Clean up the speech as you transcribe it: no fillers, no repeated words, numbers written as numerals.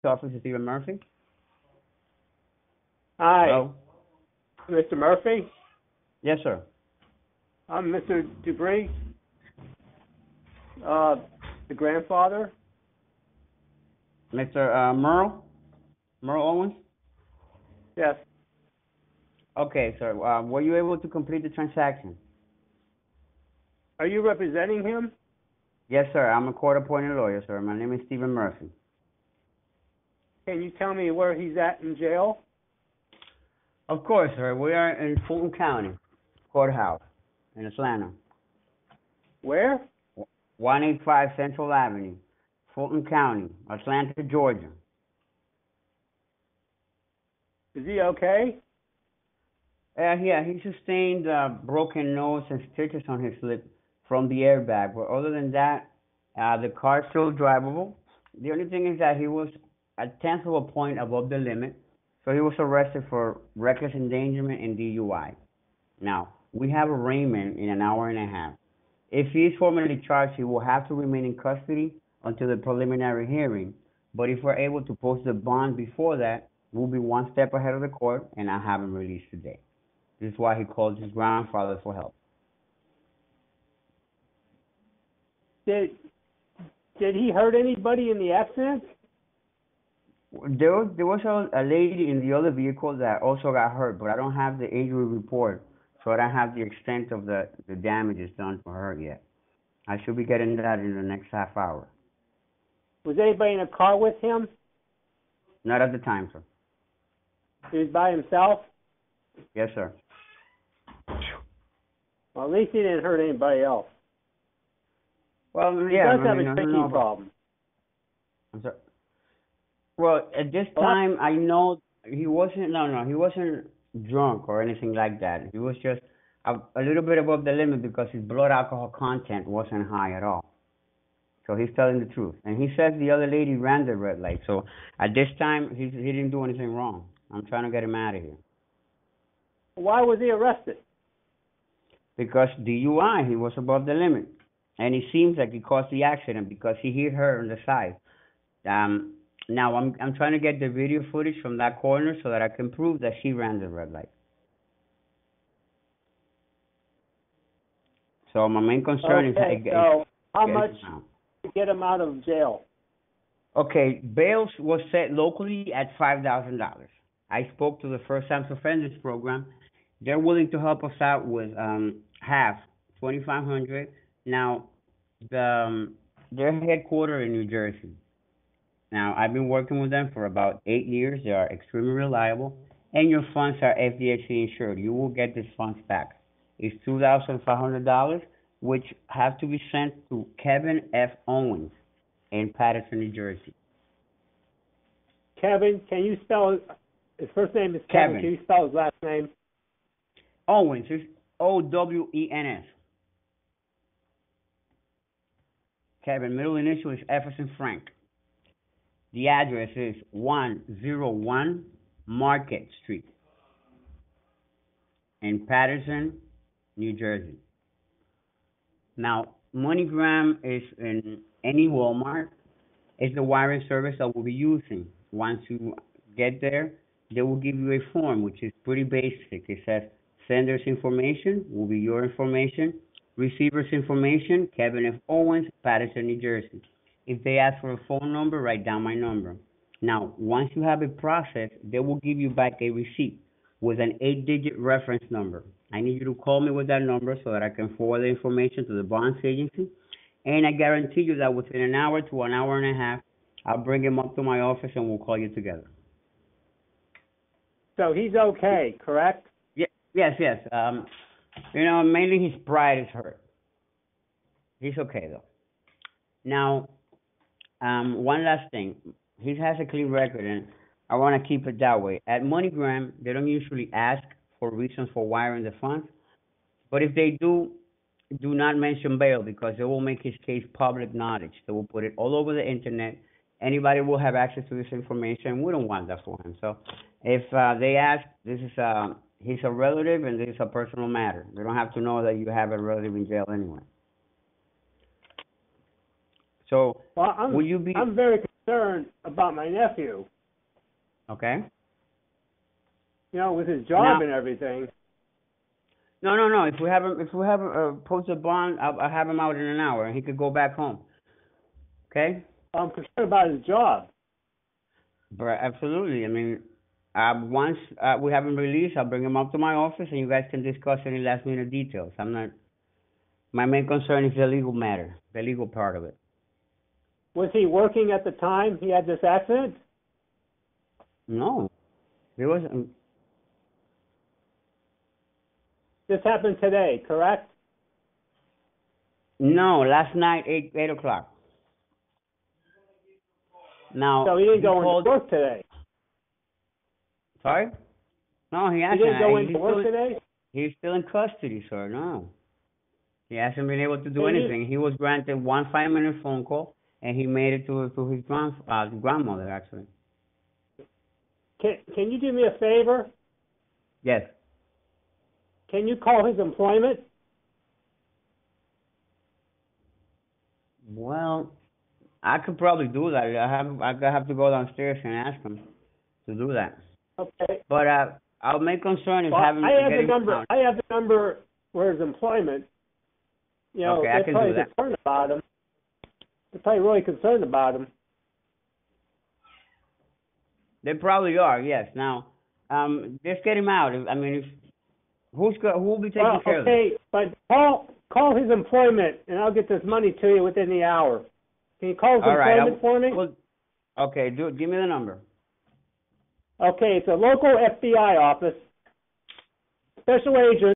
office is Stephen Murphy. Hi, Hello? Mr. Murphy. Yes, sir. I'm Mr. Dupree, the grandfather. Mr. Merle Owens? Yes. Okay, sir. Were you able to complete the transaction? Are you representing him? Yes, sir. I'm a court-appointed lawyer, sir. My name is Stephen Murphy. Can you tell me where he's at in jail? Of course, sir. We are in Fulton County Courthouse in Atlanta. Where? 185 Central Avenue, Fulton County, Atlanta, Georgia. Is he okay? Yeah, he sustained broken nose and stitches on his lip from the airbag. But other than that, the car is still drivable. The only thing is that he was a tenth of a point above the limit, so he was arrested for reckless endangerment and DUI. Now, we have arraignment in an hour and a half. If he is formally charged, he will have to remain in custody until the preliminary hearing. But if we're able to post the bond before that, we'll be one step ahead of the court, and I have him released today. This is why he called his grandfather for help. Did he hurt anybody in the accident? There was a lady in the other vehicle that also got hurt, but I don't have the injury report, so I don't have the extent of the damages done for her yet. I should be getting that in the next half hour. Was anybody in a car with him? Not at the time, sir. He was by himself? Yes, sir. Well, at least he didn't hurt anybody else. Well, He yeah. does have a drinking problem. I'm sorry. Well, at this time, I know he wasn't. No, he wasn't drunk or anything like that. He was just a little bit above the limit because his blood alcohol content wasn't high at all. So he's telling the truth, and he says the other lady ran the red light. So at this time, he didn't do anything wrong. I'm trying to get him out of here. Why was he arrested? Because DUI, he was above the limit, and it seems like he caused the accident because he hit her on the side. Now I'm trying to get the video footage from that corner so that I can prove that she ran the red light. So my main concern is so how much to get him out of jail? Okay, bail was set locally at $5,000. I spoke to the First Time Offenders Program. They're willing to help us out with half, $2,500. Now, they're headquartered in New Jersey. Now, I've been working with them for about 8 years. They are extremely reliable, and your funds are FDIC insured. You will get these funds back. It's $2,500, which have to be sent to Kevin F. Owens in Paterson, New Jersey. Kevin, can you spell his first name is Kevin. Can you spell his last name? Owens is Owens. Kevin, middle initial is F as in Frank. The address is 101 Market Street in Paterson, New Jersey. Now, MoneyGram is in any Walmart. It's the wiring service that we'll be using. Once you get there, they will give you a form, which is pretty basic. It says sender's information will be your information, receiver's information, Kevin F. Owens, Paterson, New Jersey. If they ask for a phone number, write down my number. Now, once you have it processed, they will give you back a receipt with an 8-digit reference number. I need you to call me with that number so that I can forward the information to the bonds agency. And I guarantee you that within an hour to an hour and a half, I'll bring him up to my office and we'll call you together. So he's okay, correct? Yes. Mainly his pride is hurt. He's okay, though. Now, one last thing. He has a clean record, and I want to keep it that way. At MoneyGram, they don't usually ask for reasons for wiring the funds, but if they do not mention bail because they will make his case public knowledge. They will put it all over the internet. Anybody will have access to this information. We don't want that for him. So if they ask, he's a relative, and this is a personal matter. They don't have to know that you have a relative in jail anyway. So, will you be? I'm very concerned about my nephew. Okay. You know, with his job Now, and everything. no. If we have posted bond, I'll have him out in an hour, and he could go back home. Okay. I'm concerned about his job. But absolutely. I mean, once we have him released, I'll bring him up to my office, and you guys can discuss any last minute details. I'm not. My main concern is the legal matter, the legal part of it. Was he working at the time he had this accident? No, he wasn't. This happened today, correct? No, last night, 8 o'clock. Now, So he didn't go called, into work today. Sorry? No, he He hasn't. didn't go into work today? He's still in custody, sir. No. He hasn't been able to do Can you- anything. He was granted one 5-minute phone call, and he made it to his grandmother, actually. Can you do me a favor? Yes. Can you call his employment? Well, I could probably do that. I have to go downstairs and ask him to do that. Okay. But our main concern is Well, having I have the getting number. out. I have the number for his employment. You know, Okay, I they're can probably do that. concerned about him. They're probably really concerned about him. They probably are. Yes. Now, just get him out. I mean, who will be taking care of it? Okay, but call his employment, and I'll get this money to you within the hour. Can you call his All right. employment for me? Well, okay. Give me the number. Okay, it's a local FBI office. Special agent